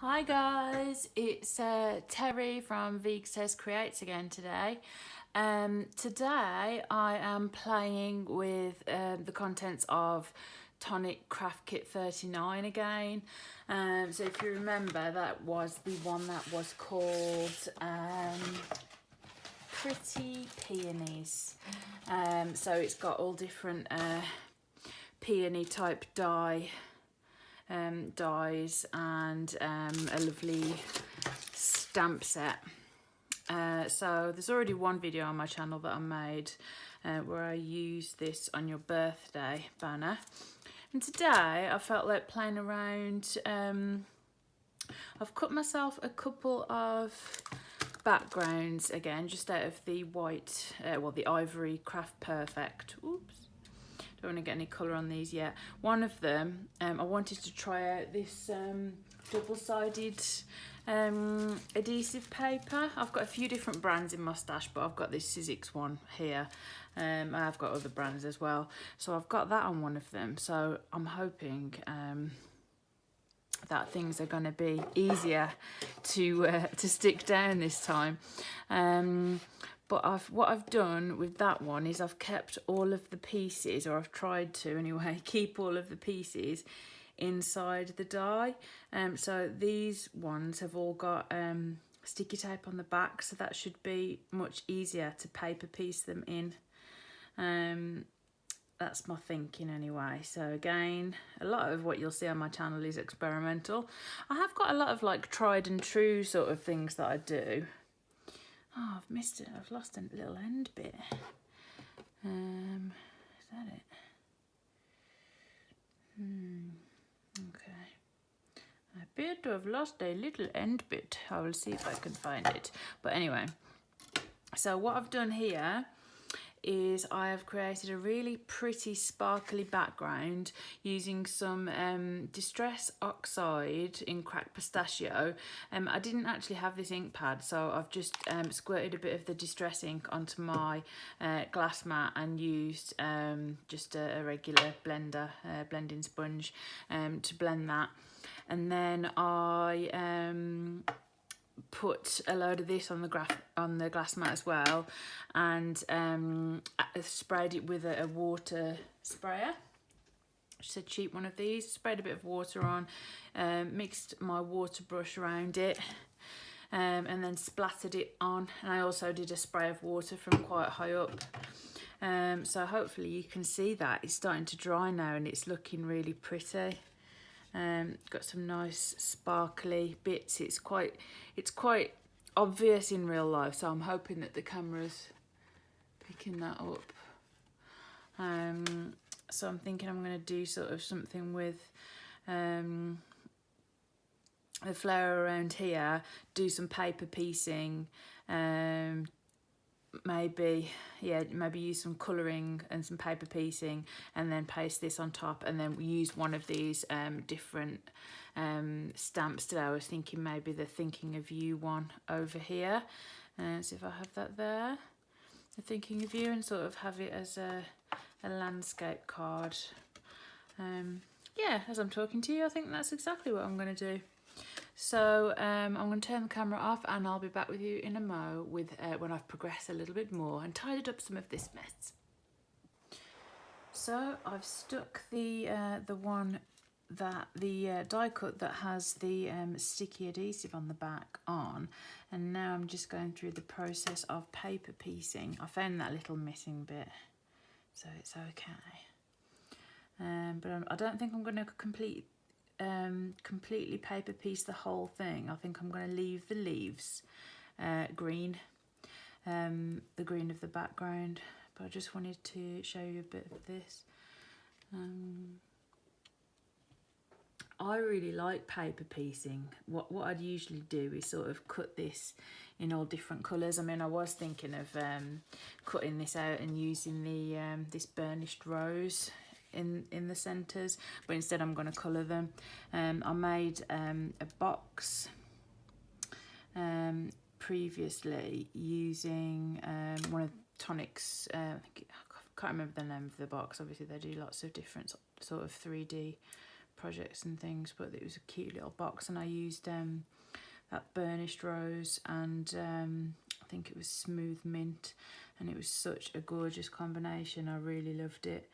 Hi guys, it's Terry from Distress Creates again today. Today I am playing with the contents of Tonic Craft Kit 39 again. So if you remember, that was the one that was called Pretty Peonies. So it's got all different peony type dies and a lovely stamp set. So there's already one video on my channel that I made where I used this on your birthday banner, and today I felt like playing around. I've cut myself a couple of backgrounds again, just out of the white, the Ivory Craft Perfect. Oops. Don't want to get any colour on these yet. One of them, I wanted to try out this double-sided adhesive paper. I've got a few different brands in my stash, but I've got this Sizzix one here. I've got other brands as well. So I've got that on one of them. So I'm hoping that things are going to be easier to stick down this time. But what I've done with that one is I've kept all of the pieces, or I've tried to anyway, keep all of the pieces inside the die. So these ones have all got sticky tape on the back, so that should be much easier to paper piece them in. That's my thinking anyway. So again, a lot of what you'll see on my channel is experimental. I have got a lot of like tried and true sort of things that I do. Oh, I've missed it. I've lost a little end bit. Is that it? Okay. I appear to have lost a little end bit. I will see if I can find it. But anyway, so what I've done here is I have created a really pretty sparkly background using some Distress Oxide in cracked pistachio. I didn't actually have this ink pad, so I've just squirted a bit of the Distress ink onto my glass mat and used just a regular blender, blending sponge to blend that. And then I put a load of this on the glass mat as well, and sprayed it with a water sprayer, just a cheap one of these. Sprayed a bit of water on, mixed my water brush around it, and then splattered it on. And I also did a spray of water from quite high up. So hopefully you can see that it's starting to dry now and it's looking really pretty. Got some nice sparkly bits. It's quite obvious in real life, so I'm hoping that the camera's picking that up. So I'm thinking I'm going to do sort of something with the flower around here, do some paper piecing, maybe use some colouring and some paper piecing, and then paste this on top, and then use one of these different stamps today. I was thinking maybe the Thinking of You one over here, so if I have that there, the Thinking of You, and sort of have it as a landscape card. Yeah, as I'm talking to you, I think that's exactly what I'm going to do. So I'm going to turn the camera off, and I'll be back with you in a mo with when I've progressed a little bit more and tidied up some of this mess. So I've stuck the one that the die cut that has the sticky adhesive on the back on, and now I'm just going through the process of paper piecing. I found that little missing bit, so it's okay. But I don't think I'm going to completely paper piece the whole thing. I think I'm going to leave the leaves green, the green of the background, but I just wanted to show you a bit of this. I really like paper piecing. What I'd usually do is sort of cut this in all different colours. I mean, I was thinking of cutting this out and using the this burnished rose in the centres, but instead I'm going to colour them. I made a box previously using one of Tonic's, I can't remember the name of the box. Obviously they do lots of different sort of 3D projects and things, but it was a cute little box, and I used that burnished rose and I think it was smooth mint, and it was such a gorgeous combination. I really loved it.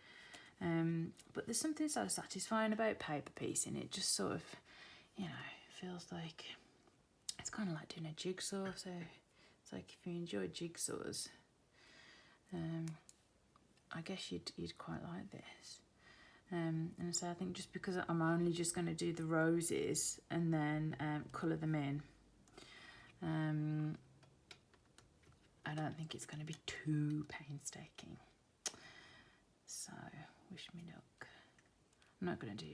But there's something so satisfying about paper piecing. It just sort of, you know, feels like it's kind of like doing a jigsaw. So it's like if you enjoy jigsaws, I guess you'd quite like this. And so I think just because I'm only just going to do the roses and then colour them in, I don't think it's going to be too painstaking. So wish me luck. I'm not going to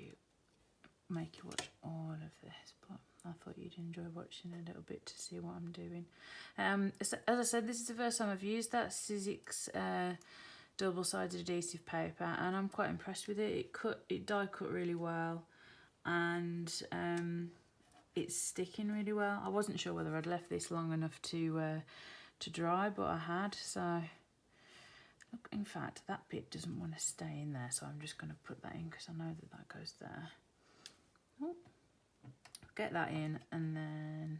make you watch all of this, but I thought you'd enjoy watching a little bit to see what I'm doing. So as I said, this is the first time I've used that Sizzix double-sided adhesive paper, and I'm quite impressed with it. It die cut really well, and it's sticking really well. I wasn't sure whether I'd left this long enough to dry, but I had. So look, in fact, that bit doesn't want to stay in there, so I'm just going to put that in because I know that goes there. Oh, get that in, and then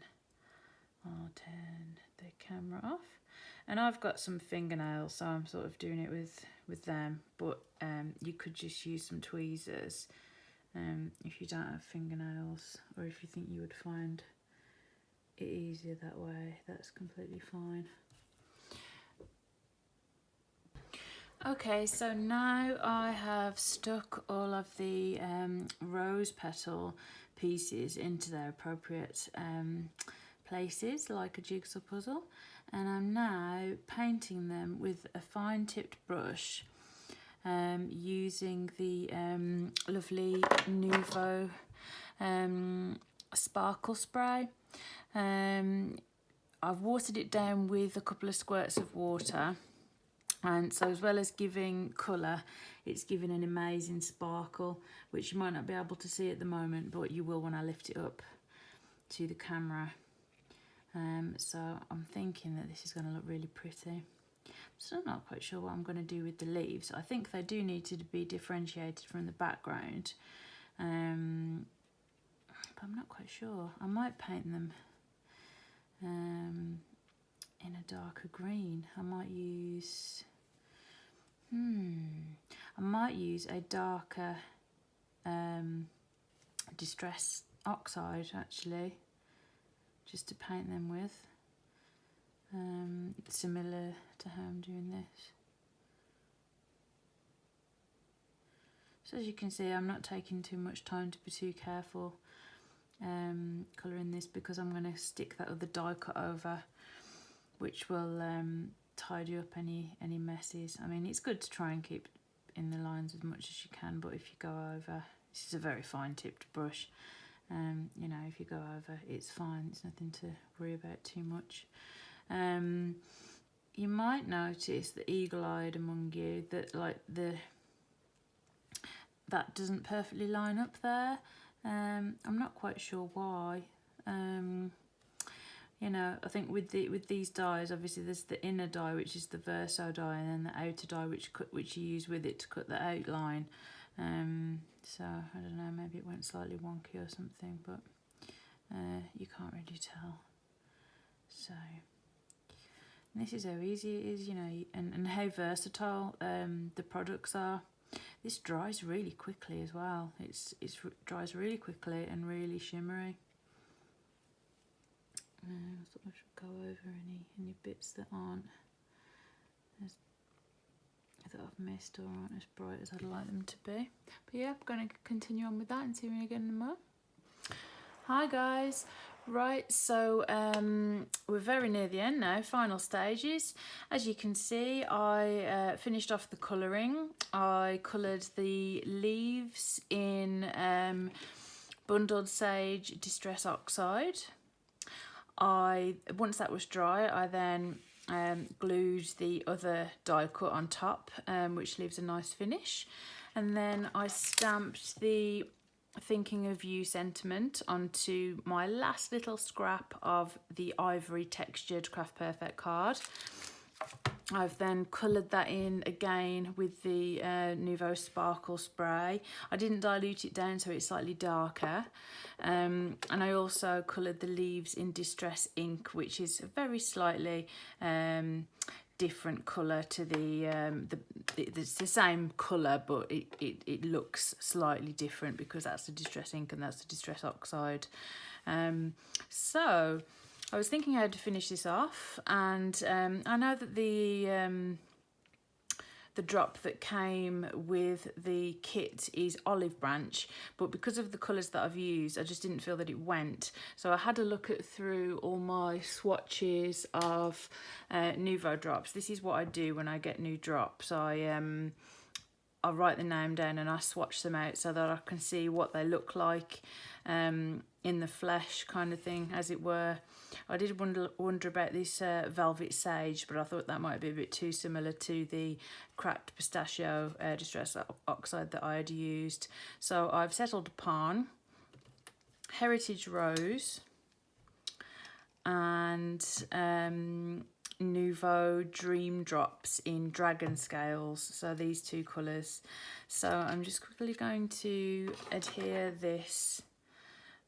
I'll turn the camera off. And I've got some fingernails, so I'm sort of doing it with them, but you could just use some tweezers if you don't have fingernails, or if you think you would find it easier that way. That's completely fine. Okay, so now I have stuck all of the rose petal pieces into their appropriate places, like a jigsaw puzzle, and I'm now painting them with a fine tipped brush using the lovely Nuvo sparkle spray. I've watered it down with a couple of squirts of water, and so as well as giving colour, it's giving an amazing sparkle, which you might not be able to see at the moment, but you will when I lift it up to the camera. So I'm thinking that this is going to look really pretty. I'm still not quite sure what I'm going to do with the leaves. I think they do need to be differentiated from the background, but I'm not quite sure. I might paint them in a darker green. I might use a darker Distress Oxide, actually, just to paint them with, similar to how I'm doing this. So as you can see, I'm not taking too much time to be too careful colouring this, because I'm going to stick that other die cut over, which will tidy up any messes. I mean, it's good to try and keep in the lines as much as you can, but if you go over, this is a very fine tipped brush, you know, if you go over, it's fine. It's nothing to worry about too much. You might notice the eagle-eyed among you that that doesn't perfectly line up there. I'm not quite sure why. You know, I think with these dies, obviously there's the inner die, which is the verso die, and then the outer die which you use with it to cut the outline. So I don't know, maybe it went slightly wonky or something, but you can't really tell. So this is how easy it is, you know, and how versatile the products are. This dries really quickly as well. It dries really quickly and really shimmery. I thought I should go over any bits that aren't that I've missed or aren't as bright as I'd like them to be. But yeah, I'm going to continue on with that and see when you get in the more. Hi guys. Right, so we're very near the end now, final stages. As you can see, I finished off the colouring. I coloured the leaves in Bundled Sage Distress Oxide. Once that was dry, I then glued the other die cut on top, which leaves a nice finish. And then I stamped the Thinking of You sentiment onto my last little scrap of the ivory textured Craft Perfect card. I've then coloured that in again with the Nuvo Sparkle Spray. I didn't dilute it down so it's slightly darker. And I also coloured the leaves in Distress Ink, which is a very slightly different colour to it's the same colour, but it looks slightly different because that's the Distress Ink and that's the Distress Oxide. So I was thinking how to finish this off, and I know that the drop that came with the kit is Olive Branch, but because of the colours that I've used, I just didn't feel that it went. So I had a look through all my swatches of Nuvo drops. This is what I do when I get new drops. I write the name down and I swatch them out so that I can see what they look like in the flesh, kind of thing, as it were. I did wonder about this Velvet Sage, but I thought that might be a bit too similar to the cracked pistachio Distress Oxide that I had used. So I've settled upon Heritage Rose and Nuvo Dream Drops in Dragon Scales. So these two colours. So I'm just quickly going to adhere this.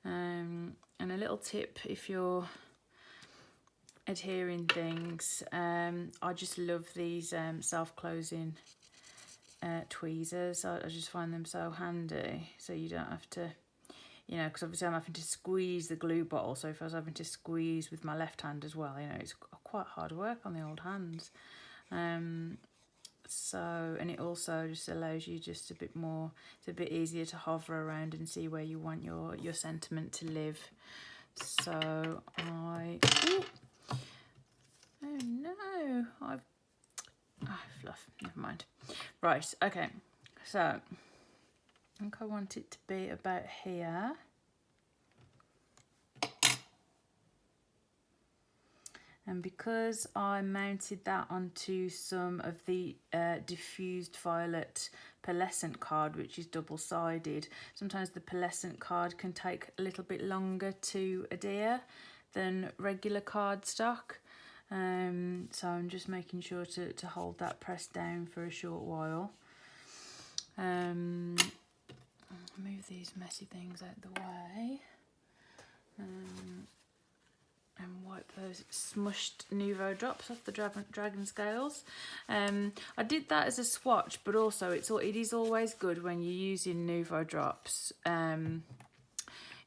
And a little tip if you're adhering things, I just love these self-closing tweezers. I just find them so handy, so you don't have to, you know, because obviously I'm having to squeeze the glue bottle, so if I was having to squeeze with my left hand as well, you know, it's quite hard work on the old hands. So, and it also just allows you just a bit more, it's a bit easier to hover around and see where you want your sentiment to live. So oh no, fluff, never mind. Right, okay, so I think I want it to be about here. And because I mounted that onto some of the diffused violet pearlescent card, which is double-sided, sometimes the pearlescent card can take a little bit longer to adhere than regular cardstock. So I'm just making sure to hold that pressed down for a short while. Move these messy things out the way. And wipe those smushed Nuvo drops off the dragon scales. I did that as a swatch, but also it is always good when you're using Nuvo drops.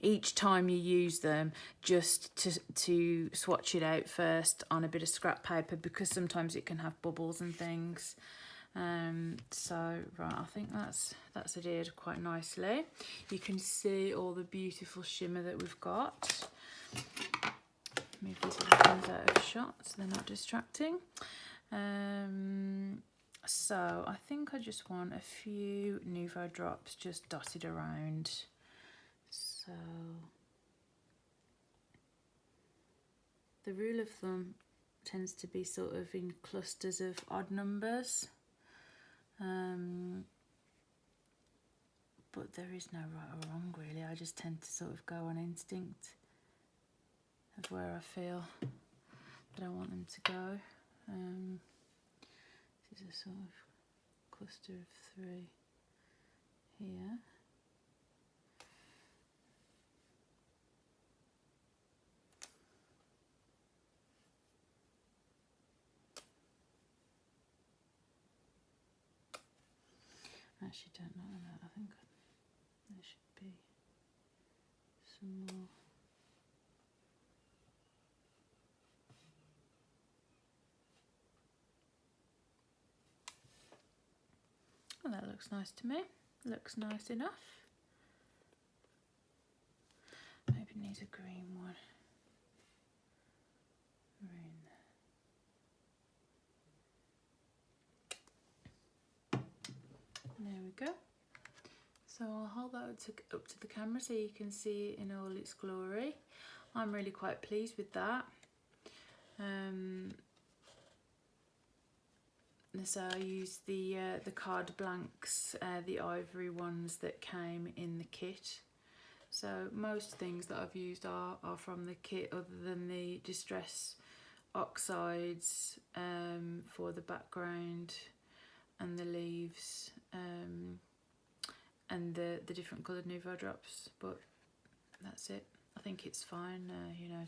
Each time you use them, just to swatch it out first on a bit of scrap paper, because sometimes it can have bubbles and things. So right, I think that's adhered quite nicely. You can see all the beautiful shimmer that we've got. Move these little things out of shot so they're not distracting. So I think I just want a few Nuvo drops just dotted around. So the rule of thumb tends to be sort of in clusters of odd numbers. But there is no right or wrong really. I just tend to sort of go on instinct of where I feel that I want them to go. This is a sort of cluster of 3 here. Actually don't know that, I think there should be some more. Oh, that looks nice to me. Looks nice enough. Maybe it needs a green one. Green. There we go. So I'll hold that up to the camera so you can see it in all its glory. I'm really quite pleased with that. So I used the card blanks, the ivory ones that came in the kit. So most things that I've used are from the kit, other than the Distress oxides for the background and the leaves, and the different coloured Nuvo drops, but that's it. I think it's fine, you know.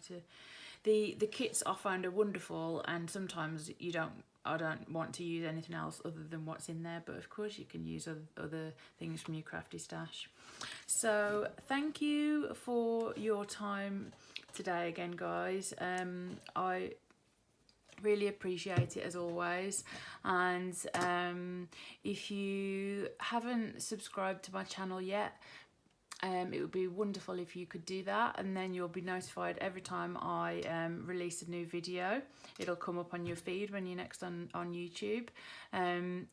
The kits I find are wonderful, and sometimes I don't want to use anything else other than what's in there, but of course you can use other things from your crafty stash. So thank you for your time today again, guys. I really appreciate it as always, and if you haven't subscribed to my channel yet, it would be wonderful if you could do that, and then you'll be notified every time I release a new video. It'll come up on your feed when you're next on YouTube.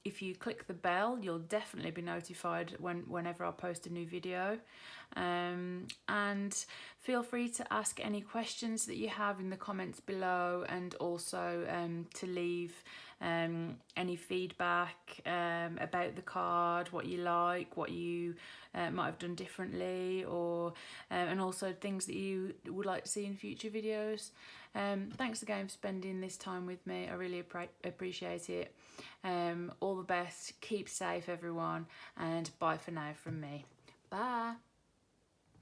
If you click the bell, you'll definitely be notified whenever I post a new video. And feel free to ask any questions that you have in the comments below, and also to leave any feedback about the card, what you like, what you might have done differently, or and also things that you would like to see in future videos. Thanks again for spending this time with me. I really appreciate it. All the best, keep safe everyone, and bye for now from me. Bye.